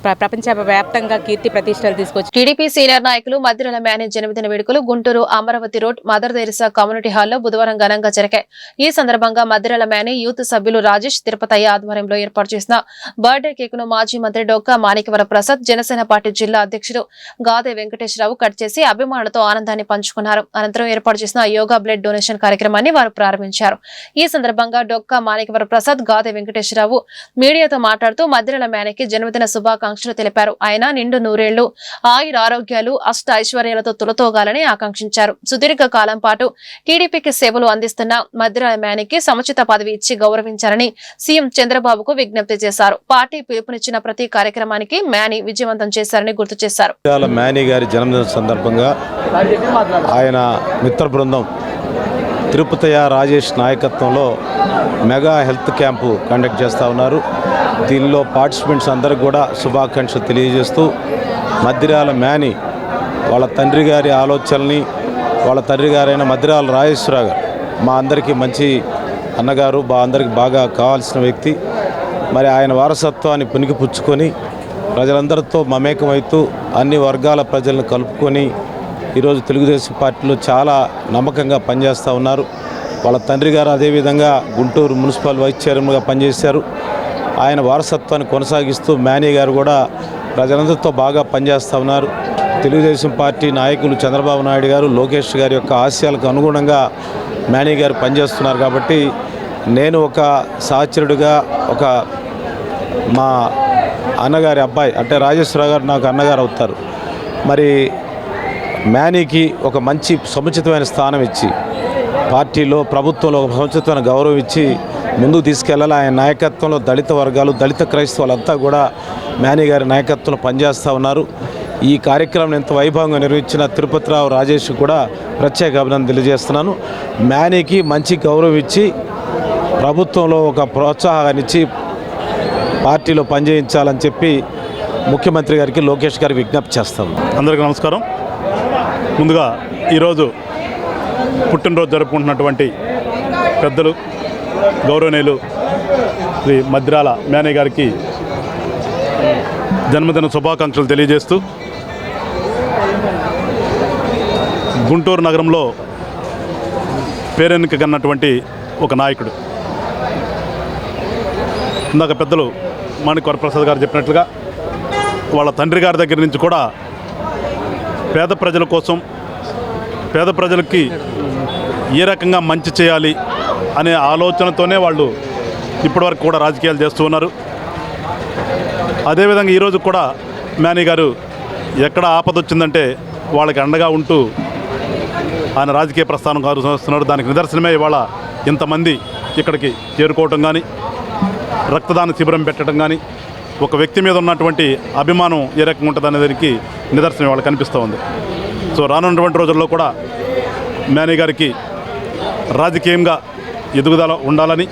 ప్రపంచవ్యాప్తంగా కీర్తి ప్రతిష్టలు తీసుకొచ్చి టీడీపీ సీనియర్ నాయకులు మధ్యరాల మేనేజ్ జన్మదిన వేడుకలు Guntur Amaravati road mother Teresa community హాల్లో బుధవారం ఘనంగా జరిగాయి. ఈ సందర్భంగా మధ్యరాల మేనే యూత్ సభ్యులు రాజేష్ తిరుపతయ్య ఆధ్వర్యంలో ఏర్పాటు చేసిన బర్త్డే కేక్ ను మాజీ మంత్రి డొక్కా మాణిక్యవర ప్రసాద్, జనసేన పార్టీ జిల్లా అధ్యక్షుడు గాదే వెంకటేశ్వరరావు కట్ చేసి అభిమానులతో ఆనందాన్ని పంచుకున్నారు. అనంతరం ఏర్పాటు చేసిన యోగా బ్లడ్ డొనేషన్ కార్యక్రమాన్ని వారు ప్రారంభించారు. ఈ సందర్భంగా డొక్కా మాణిక్యవర ప్రసాద్, గాదె వెంకటేశ్వరరావు మీడియాతో మాట్లాడుతూ మద్దిరాల మేనకి జన్మదిన శుభాకాంక్షలు తెలిపారు. ఆయన నిండు నూరేళ్లు ఆయుర ఆరోగ్యాలు అష్ట ఐశ్వర్యాలతో తులతోగాలని ఆకాంక్షించారు. సుదీర్ఘ కాలం పాటు టీడీపీకి సేవలు అందిస్తున్న మద్దిరాల మేనకి సముచిత పదవి ఇచ్చి గౌరవించాలని సీఎం చంద్రబాబుకు విజ్ఞప్తి చేశారు. పార్టీ పిలుపునిచ్చిన ప్రతి కార్యక్రమానికి మేని విజయవంతం చేశారని గుర్తు చేశారు. మేని గారి జన్మదిన సందర్భంగా ఆయన మిత్ర బృందం తిరుపతయ్య రాజేష్ నాయకత్వంలో మెగా హెల్త్ క్యాంపు కండక్ట్ చేస్తూ ఉన్నారు. దీనిలో పార్టిసిపెంట్స్ అందరికీ కూడా శుభాకాంక్షలు తెలియజేస్తూ మద్దిరాల మేని వాళ్ళ తండ్రి గారి ఆలోచనల్ని, వాళ్ళ తండ్రి గారైన మద్దిరాల రాజేశ్వరరావు గారు మా అందరికీ మంచి అన్నగారు, అందరికీ బాగా కావాల్సిన వ్యక్తి. మరి ఆయన వారసత్వాన్ని పుణికిపుచ్చుకొని ప్రజలందరితో మమేకమవుతూ అన్ని వర్గాల ప్రజలను కలుపుకొని ఈరోజు తెలుగుదేశం పార్టీలో చాలా నమ్మకంగా పనిచేస్తూ ఉన్నారు. వాళ్ళ తండ్రి గారు అదేవిధంగా గుంటూరు మున్సిపల్ వైస్ చైర్మన్గా పనిచేశారు. ఆయన వారసత్వాన్ని కొనసాగిస్తూ మేని గారు కూడా ప్రజలందరితో బాగా పనిచేస్తూ ఉన్నారు. తెలుగుదేశం పార్టీ నాయకులు చంద్రబాబు నాయుడు గారు, లోకేష్ గారి యొక్క ఆశయాలకు అనుగుణంగా మేని గారు పనిచేస్తున్నారు. కాబట్టి నేను ఒక సహచరుడిగా, ఒక మా అన్నగారి అబ్బాయి అంటే రాజేశ్వరరావు గారు నాకు అన్నగారు అవుతారు. మరి మేనీకి ఒక మంచి సముచితమైన స్థానం ఇచ్చి పార్టీలో, ప్రభుత్వంలో ఒక సముచితమైన గౌరవం ఇచ్చి ముందుకు తీసుకెళ్ళాలి. ఆయన నాయకత్వంలో దళిత వర్గాలు, దళిత క్రైస్తవులంతా కూడా మేని గారి నాయకత్వంలో పనిచేస్తూ ఉన్నారు. ఈ కార్యక్రమం ఎంత వైభవంగా నిర్వహించిన తిరుపతిరావు రాజేష్ కూడా ప్రత్యేక అభినందన తెలియజేస్తున్నాను. మేనీకి మంచి గౌరవం ఇచ్చి ప్రభుత్వంలో ఒక ప్రోత్సాహాన్ని ఇచ్చి పార్టీలో పనిచేయించాలని చెప్పి ముఖ్యమంత్రి గారికి, లోకేష్ గారికి విజ్ఞప్తి చేస్తాము. అందరికీ నమస్కారం. ముందుగా ఈరోజు పుట్టినరోజు జరుపుకుంటున్నటువంటి పెద్దలు, గౌరవనీయులు శ్రీ మద్దిరాల మేని గారికి జన్మదిన శుభాకాంక్షలు తెలియజేస్తూ, గుంటూరు నగరంలో పేరెన్నిక కన్నటువంటి ఒక నాయకుడు. ఇందాక పెద్దలు మాణిక్యవర ప్రసాద్ గారు చెప్పినట్లుగా వాళ్ళ తండ్రి గారి దగ్గర నుంచి కూడా పేద ప్రజల కోసం, పేద ప్రజలకి ఏ రకంగా మంచి చేయాలి అనే ఆలోచనతోనే వాళ్ళు ఇప్పటివరకు కూడా రాజకీయాలు చేస్తూ ఉన్నారు. అదేవిధంగా ఈరోజు కూడా మేని గారు ఎక్కడ ఆపద వచ్చిందంటే వాళ్ళకి అండగా ఉంటూ ఆయన రాజకీయ ప్రస్థానం కొనసాగిస్తున్నారు. దానికి నిదర్శనమే ఇవాళ ఇంతమంది ఇక్కడికి చేరుకోవటం కానీ, రక్తదాన శిబిరం పెట్టడం కానీ, ఒక వ్యక్తి మీద ఉన్నటువంటి అభిమానం ఏ రకంగా ఉంటుంది అనే దానికి నిదర్శనం వాళ్ళకి కనిపిస్తూ ఉంది. సో రానున్నటువంటి రోజుల్లో కూడా మేని గారికి రాజకీయంగా ఎదుగుదల ఉండాలని,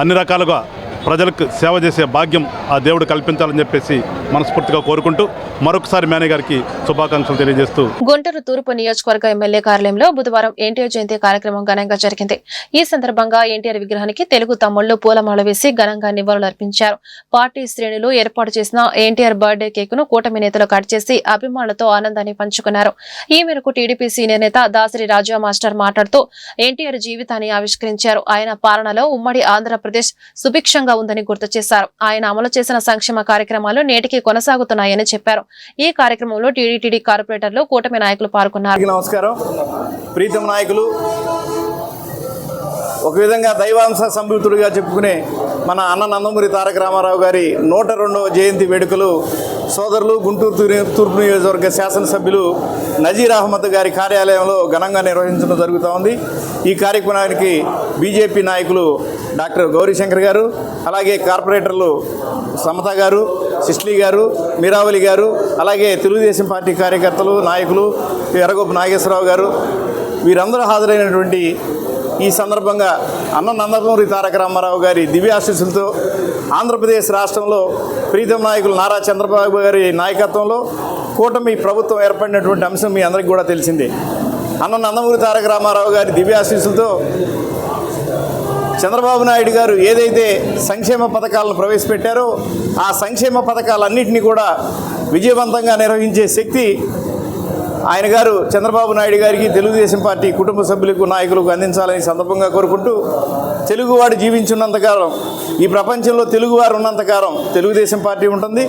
అన్ని రకాలుగా ప్రజలకు సేవ చేసే భాగ్యం ఆ దేవుడు కల్పించాలని చెప్పేసి మనస్ఫూర్తిగా కోరుకుంటూ మరొకసారి మేని గారికి శుభాకాంక్షలు తెలియజేస్తూ. గుంటూరు తూర్పు నియోజకవర్గ ఎమ్మెల్యే కార్యాలయంలో బుధవారం ఎన్టీఆర్ జయంతి కార్యక్రమం ఘనంగా జరిగింది. ఈ సందర్భంగా ఎన్టీఆర్ విగ్రహానికి తెలుగు తమ్ముళ్లు పూలమాల వేసి ఘనంగా నివాళులర్పించారు. పార్టీ శ్రేణులు ఏర్పాటు చేసిన ఎన్టీఆర్ బర్త్డే కేక్ ను కూటమి నేతలు కట్ చేసి అభిమానులతో ఆనందాన్ని పంచుకున్నారు. ఈ మేరకు టీడీపీ సీనియర్ నేత దాసరి రాజా మాస్టర్ మాట్లాడుతూ ఎన్టీఆర్ జీవితాన్ని ఆవిష్కరించారు. ఆయన పాలనలో ఉమ్మడి ఆంధ్రప్రదేశ్ సుభిక్షంగా ఉందని గుర్తు చేశారు. ఆయన అమలు చేసిన సంక్షేమ కార్యక్రమాలు నేటికి కొనసాగుతున్నాయని చెప్పారు. ఈ కార్యక్రమంలో టీడీటీ కార్పొరేటర్లు, కూటమి నాయకులు పాల్గొన్నారు. నమస్కారం. ప్రీతం నాయకులు, ఒక విధంగా దైవాంశ సంభూతుడిగా చెప్పుకునే మన అన్న నందమూరి తారక రామారావు గారి 102వ జయంతి వేడుకలు సోదరులు గుంటూరు తూర్పు నియోజకవర్గ శాసనసభ్యులు నజీర్ అహ్మద్ గారి కార్యాలయంలో ఘనంగా నిర్వహించడం జరుగుతూ ఉంది. ఈ కార్యక్రమానికి బీజేపీ నాయకులు డాక్టర్ గౌరీశంకర్ గారు, అలాగే కార్పొరేటర్లు సమత గారు, సిస్లీ గారు, మీరావళి గారు, అలాగే తెలుగుదేశం పార్టీ కార్యకర్తలు, నాయకులు ఎర్రగొప్ప నాగేశ్వరరావు గారు, వీరందరూ హాజరైనటువంటి ఈ సందర్భంగా అన్న నందమూరి తారక రామారావు గారి దివ్యాశీస్సులతో ఆంధ్రప్రదేశ్ రాష్ట్రంలో ప్రీతం నాయకులు నారా చంద్రబాబు గారి నాయకత్వంలో కూటమి ప్రభుత్వం ఏర్పడినటువంటి అంశం మీ అందరికీ కూడా తెలిసిందే. అన్న నందమూరి తారక రామారావు గారి దివ్యాశీస్సులతో చంద్రబాబు నాయుడు గారు ఏదైతే సంక్షేమ పథకాలను ప్రవేశపెట్టారో ఆ సంక్షేమ పథకాలన్నింటినీ కూడా విజయవంతంగా నిర్వహించే శక్తి ఆయన గారు చంద్రబాబు నాయుడు గారికి, తెలుగుదేశం పార్టీ కుటుంబ సభ్యులకు, నాయకులకు అందించాలని సందర్భంగా కోరుకుంటూ, తెలుగువాడు జీవించున్నంతకాలం, ఈ ప్రపంచంలో తెలుగువారు ఉన్నంతకాలం తెలుగుదేశం పార్టీ ఉంటుంది.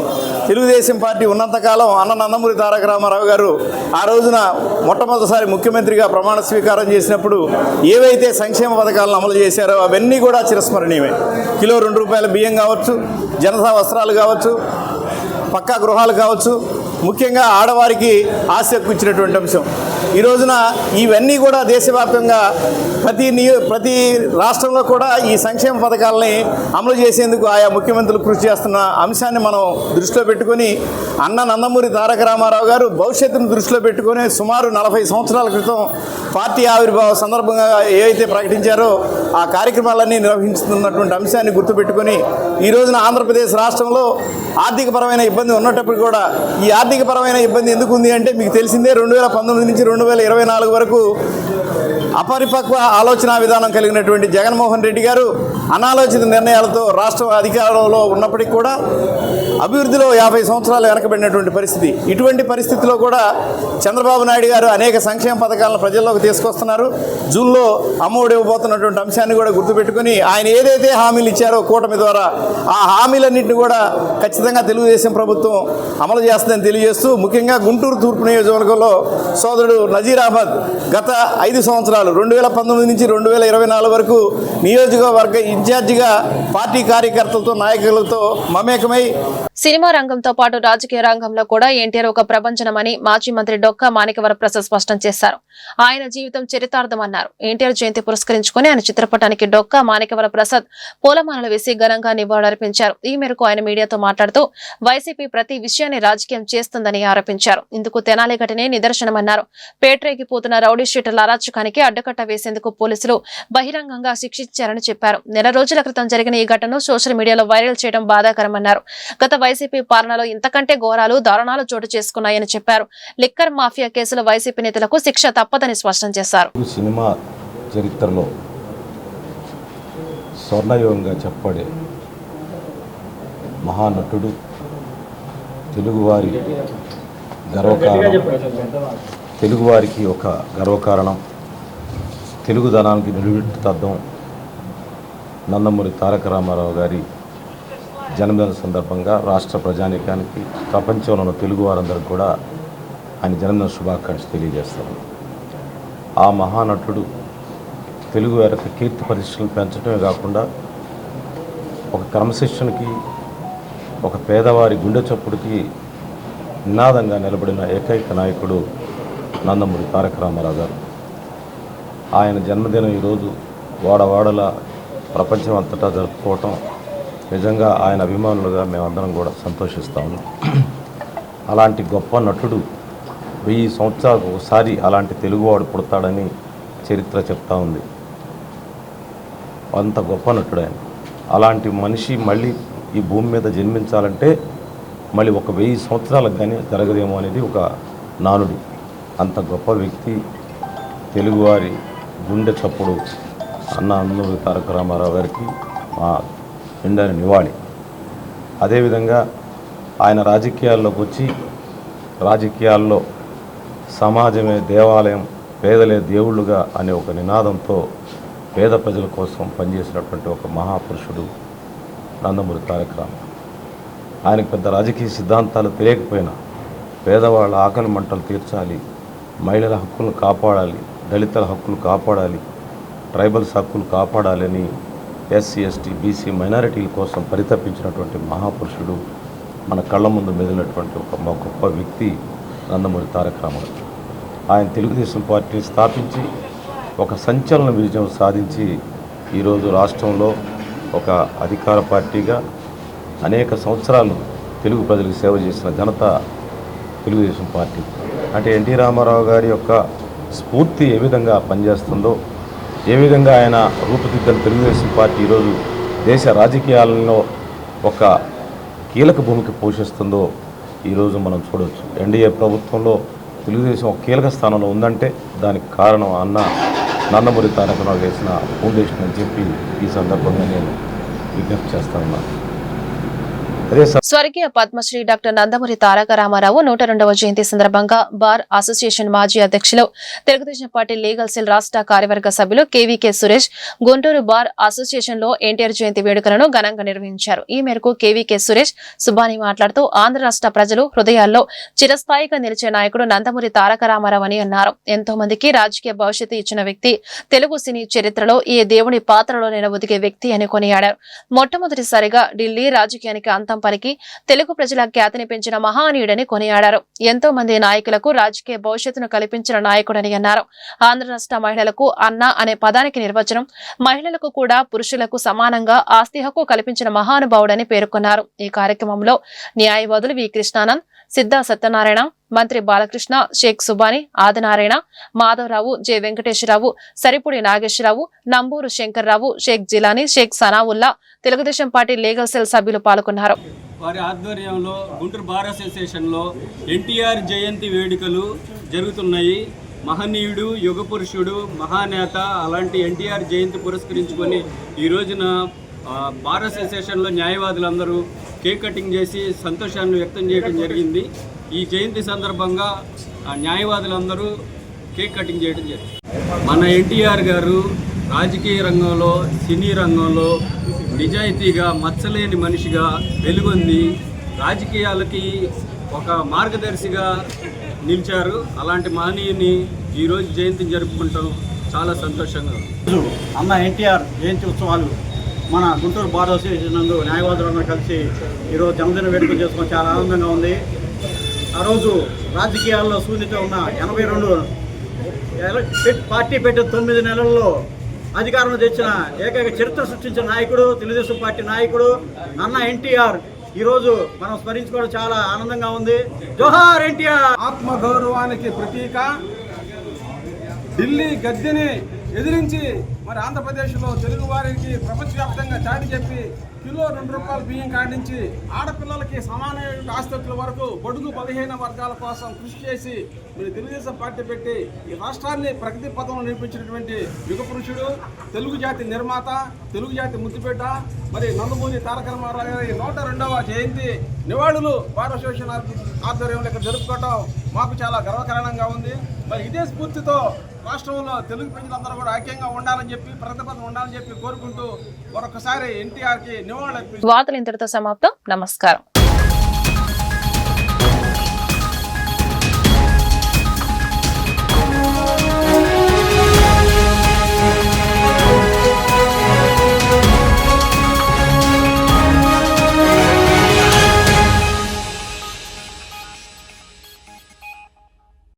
తెలుగుదేశం పార్టీ ఉన్నంతకాలం అన్న నందమూరి తారక రామారావు గారు ఆ రోజున మొట్టమొదటిసారి ముఖ్యమంత్రిగా ప్రమాణ స్వీకారం చేసినప్పుడు ఏవైతే సంక్షేమ పథకాలను అమలు చేశారో అవన్నీ కూడా చిరస్మరణీయమే. కిలో ₹2 బియ్యం కావచ్చు, జనతా వస్త్రాలు కావచ్చు, పక్కా గృహాలు కావచ్చు, ముఖ్యంగా ఆడవారికి ఆస్తి హక్కు ఇచ్చినటువంటి అంశం. ఈ రోజున ఇవన్నీ కూడా దేశవ్యాప్తంగా ప్రతి రాష్ట్రంలో కూడా ఈ సంక్షేమ పథకాలని అమలు చేసేందుకు ఆయా ముఖ్యమంత్రులు కృషి చేస్తున్న అంశాన్ని మనం దృష్టిలో పెట్టుకొని, అన్న నందమూరి తారక రామారావు గారు భవిష్యత్తును దృష్టిలో పెట్టుకొని సుమారు 40 సంవత్సరాల క్రితం పార్టీ ఆవిర్భావ సందర్భంగా ఏవైతే ప్రకటించారో ఆ కార్యక్రమాలన్నీ నిర్వహిస్తున్నటువంటి అంశాన్ని గుర్తుపెట్టుకొని, ఈ రోజున ఆంధ్రప్రదేశ్ రాష్ట్రంలో ఆర్థికపరమైన ఇబ్బంది ఉన్నప్పటికీ కూడా, ఈ ఆర్థికపరమైన ఇబ్బంది ఎందుకు ఉంది అంటే మీకు తెలిసిందే, 2019 నుంచి 2024 వరకు అపరిపక్వ ఆలోచన విధానం కలిగినటువంటి జగన్మోహన్ రెడ్డి గారు అనాలోచిత నిర్ణయాలతో రాష్ట్రం అధికారంలో ఉన్నప్పటికీ కూడా అభివృద్ధిలో 50 సంవత్సరాలు వెనకబడినటువంటి పరిస్థితి. ఇటువంటి పరిస్థితిలో కూడా చంద్రబాబు నాయుడు గారు అనేక సంక్షేమ పథకాలను ప్రజల్లోకి తీసుకొస్తున్నారు. జూన్లో అమ్మఒడి ఇవ్వబోతున్నటువంటి అంశాన్ని కూడా గుర్తుపెట్టుకుని ఆయన ఏదైతే హామీలు ఇచ్చారో కూటమి ద్వారా ఆ హామీలన్నింటినీ కూడా ఖచ్చితంగా తెలుగుదేశం ప్రభుత్వం అమలు చేస్తుందని తెలియజేస్తూ, ముఖ్యంగా గుంటూరు తూర్పు నియోజకవర్గంలో సోదరుడు నజీర్ అహ్మద్ గత 5 సంవత్సరాలు 2019 నుంచి 2024 వరకు నియోజకవర్గ ఇన్ఛార్జిగా పార్టీ కార్యకర్తలతో, నాయకులతో మమేకమై సినిమా రంగంతో పాటు రాజకీయ రంగంలో కూడా ఎన్టీఆర్ ఒక ప్రభంజనమని మాజీ మంత్రి డొక్కా మాణిక్యవర ప్రసాద్ స్పష్టం చేశారు. ఆయన జీవితం చరితార్థమన్నారు. ఎన్టీఆర్ జయంతి పురస్కరించుకుని ఆయన చిత్రపటానికి డొక్కా మాణిక్యవర ప్రసాద్ పూలమాలలు వేసి ఘనంగా నివాళులర్పించారు. ఈ మేరకు ఆయన మీడియాతో మాట్లాడుతూ వైసీపీ ప్రతి విషయాన్ని రాజకీయం చేస్తుందని ఆరోపించారు. ఇందుకు తెనాలి ఘటనే నిదర్శనమన్నారు. పేట్రేగిపోతున్న రౌడీ షీటర్ల అరాచకానికి అడ్డకట్ట వేసేందుకు పోలీసులు బహిరంగంగా శిక్షించారని చెప్పారు. నెల రోజుల క్రితం జరిగిన ఈ ఘటనను సోషల్ మీడియాలో వైరల్ చేయడం బాధాకరమన్నారు. గత వైసీపీ పాలనలో ఇంతకంటే ఘోరాలు, దారుణాలు చోటు చేసుకున్నాయని చెప్పారు. లిక్కర్ మాఫియా కేసులో వైసీపీ నేతలకు శిక్ష తప్పదని స్పష్టం చేశారు. సినిమా చరిత్రలో స్వర్ణయుగంగా చెప్పబడే మహానటుడు, తెలుగువారి గర్వకారణం, తెలుగువారికి ఒక గర్వకారణం, తెలుగుదనానికి నిలువెత్తుతత్వం నందమూరి తారక రామారావు గారి జన్మదిన సందర్భంగా రాష్ట్ర ప్రజానీకానికి, ప్రపంచంలో ఉన్న తెలుగు వారందరికీ కూడా ఆయన జన్మదిన శుభాకాంక్షలు తెలియజేస్తారు. ఆ మహానటుడు తెలుగు వారికి కీర్తి ప్రతిష్టలు పెంచడమే కాకుండా ఒక క్రమశిక్షణకి, ఒక పేదవారి గుండె చప్పుడుకి నినాదంగా నిలబడిన ఏకైక నాయకుడు నందమూరి తారక రామారావు గారు. ఆయన జన్మదినం ఈరోజు వాడవాడల ప్రపంచం అంతటా జరుపుకోవటం నిజంగా ఆయన అభిమానులుగా మేమందరం కూడా సంతోషిస్తాము. అలాంటి గొప్ప నటుడు 1000 సంవత్సరాలకు ఒకసారి అలాంటి తెలుగువాడు పుడతాడని చరిత్ర చెప్తా ఉంది. అంత గొప్ప నటుడు ఆయన. అలాంటి మనిషి మళ్ళీ ఈ భూమి మీద జన్మించాలంటే మళ్ళీ ఒక 1000 సంవత్సరాలకు కానీ జరగదేమో అనేది ఒక నానుడి. అంత గొప్ప వ్యక్తి, తెలుగువారి గుండె చప్పుడు అన్న నందమూరి తారక రామారావు గారికి మా నిండని నివాళి. అదేవిధంగా ఆయన రాజకీయాల్లోకి వచ్చి రాజకీయాల్లో సమాజమే దేవాలయం, పేదలే దేవుళ్ళుగా అనే ఒక నినాదంతో పేద ప్రజల కోసం పనిచేసినటువంటి ఒక మహాపురుషుడు నందమూరి తారక రామారావు. ఆయనకు పెద్ద రాజకీయ సిద్ధాంతాలు తెలియకపోయినా పేదవాళ్ళ ఆకలి మంటలు తీర్చాలి, మహిళల హక్కులను కాపాడాలి, దళితుల హక్కులు కాపాడాలి, ట్రైబల్స్ హక్కులు కాపాడాలని ఎస్సీ, ఎస్టీ, బీసీ మైనారిటీల కోసం పరితపించినటువంటి మహాపురుషుడు, మన కళ్ళ ముందు మెదిలినటువంటి ఒక గొప్ప వ్యక్తి నందమూరి తారక రామారావు. ఆయన తెలుగుదేశం పార్టీ స్థాపించి ఒక సంచలన విజయం సాధించి ఈరోజు రాష్ట్రంలో ఒక అధికార పార్టీగా అనేక సంవత్సరాలు తెలుగు ప్రజలకు సేవ చేసిన ఘనత తెలుగుదేశం పార్టీ. అంటే ఎన్టీ రామారావు గారి యొక్క స్ఫూర్తి ఏ విధంగా పనిచేస్తుందో, ఏ విధంగా ఆయన రూపుదిద్దిన తెలుగుదేశం పార్టీ ఈరోజు దేశ రాజకీయాలలో ఒక కీలక భూమికి పోషిస్తుందో ఈరోజు మనం చూడవచ్చు. ఎన్డీఏ ప్రభుత్వంలో తెలుగుదేశం ఒక కీలక స్థానంలో ఉందంటే దానికి కారణం అన్న నందమూరి తారక రామారావు చేసిన ఫౌండేషన్ అని చెప్పి ఈ సందర్భంగా నేను విజ్ఞప్తి చేస్తా ఉన్నాను. స్వర్గీయ పద్మశ్రీ డాక్టర్ నందమూరి తారక రామారావు 102వ జయంతి సందర్భంగా బార్ అసోసియేషన్ మాజీ అధ్యక్షులు తెలుగుదేశం పార్టీ లీగల్ సెల్ రాష్ట్ర కార్యవర్గ సభ్యులు KVK Suresh Guntur bar association లో ఎన్టీఆర్ జయంతి వేడుకలను ఘనంగా నిర్వహించారు. ఈ మేరకు కేవీకే సురేష్ సుబాని మాట్లాడుతూ ఆంధ్ర రాష్ట్ర ప్రజలు హృదయాల్లో చిరస్థాయిగా నిలిచే నాయకుడు నందమూరి తారక రామారావు అని అన్నారు. ఎంతో మందికి రాజకీయ భవిష్యత్తు ఇచ్చిన వ్యక్తి, తెలుగు సినీ చరిత్రలో ఈ దేవుని పాత్రలోనైనా ఒదిగే వ్యక్తి అని కొనియాడారు. మొట్టమొదటిసారిగా ఢిల్లీ రాజకీయానికి అంతం పలికి తెలుగు ప్రజల ఖ్యాతిని పెంచిన మహానీయుడని కొనియాడారు. ఎంతో మంది నాయకులకు రాజకీయ భవిష్యత్తును కల్పించిన నాయకుడని అన్నారు. ఆంధ్ర రాష్ట్ర మహిళలకు అన్న అనే పదానికి నిర్వచనం, మహిళలకు కూడా పురుషులకు సమానంగా ఆస్తి హక్కు కల్పించిన మహానుభావుడని పేర్కొన్నారు. ఈ కార్యక్రమంలో న్యాయవాదులు వి కృష్ణానంద్, సిద్ధా సత్యనారాయణ, మంత్రి Balakrishna, Shaik Subani, Adinarayana, Madhavarao, J Venkateswararao, Saripudi Nageswararao, Namburu Shankarrao, Shaik Jilani, Shaik Sanaullah, Telugu Desam party legal cell సభ్యులు పాల్గొన్నారు. వారి ఆధ్వర్యంలో గుంటూరు బార్ అసోసియేషన్లో ఎన్టీఆర్ జయంతి వేడుకలు జరుగుతున్నాయి. మహనీయుడు, యుగ పురుషుడు, మహానేత అలాంటి ఎన్టీఆర్ జయంతి పురస్కరించుకొని ఈ రోజున బార్ అసోసియేషన్లో న్యాయవాదులందరూ కేక్ కటింగ్ చేసి సంతోషాన్ని వ్యక్తం చేయడం జరిగింది. ఈ జయంతి సందర్భంగా న్యాయవాదులందరూ కేక్ కటింగ్ చేయడం జరిగింది. మన ఎన్టీఆర్ గారు రాజకీయ రంగంలో, సినీ రంగంలో నిజాయితీగా మచ్చలేని మనిషిగా వెలుగొంది రాజకీయాలకి ఒక మార్గదర్శిగా నిలిచారు. అలాంటి మహనీయుని ఈరోజు జయంతిని జరుపుకుంటాం చాలా సంతోషంగా ఉంది. అన్న ఎన్టీఆర్ జయంతి ఉత్సవాలు మన గుంటూరు బార్ అసోసియేషన్ నందు న్యాయవాదులందరూ కలిసి ఈరోజు జన్మదిన వేడుకలు చేసుకోవడం చాలా ఆనందంగా ఉంది. ఆ రోజు రాజకీయాల్లో శూన్యత ఉన్న 82 పార్టీ పెట్టిన 9 నెలల్లో అధికారం తెచ్చిన ఏకైక చరిత్ర సృష్టించిన నాయకుడు, తెలుగుదేశం పార్టీ నాయకుడు అన్న ఎన్టీఆర్ ఈరోజు మనం స్మరించుకోవడం చాలా ఆనందంగా ఉంది. జోహార్ ఎన్టీఆర్. ఆత్మగౌరవానికి ప్రతీక, ఢిల్లీ గద్దెని ఎదిరించి మరి ఆంధ్రప్రదేశ్లో తెలుగు వారికి ప్రపంచవ్యాప్తంగా చాటి చెప్పి కిలో ₹2 బియ్యం కాడించి ఆడపిల్లలకి సమానమైన ఆస్తుల వరకు బడుగు 15 వర్గాల కోసం కృషి చేసి మరి తెలుగుదేశం పార్టీ పెట్టి ఈ రాష్ట్రాన్ని ప్రగతి పథంలో నడిపించినటువంటి యుగ పురుషుడు, తెలుగు జాతి నిర్మాత, తెలుగు జాతి ముద్దుపేట మరి నందమూరి తారక రామారావు గారి 102వ జయంతి నివాళులు బార్ అసోసియేషన్ ఆధ్వర్యంలో ఇక్కడ జరుపుకోవటం మాకు చాలా గర్వకారణంగా ఉంది. మరి ఇదే స్ఫూర్తితో రాష్ట్రంలో తెలుగు ప్రజలందరూ కూడా ఐక్యంగా ఉండాలని చెప్పి, ప్రగతిపథం ఉండాలని చెప్పి కోరుకుంటూ మరొకసారి ఎన్టీఆర్కి నివాళులు. వార్తలు ఇంతటితో సమాప్తం. నమస్కారం.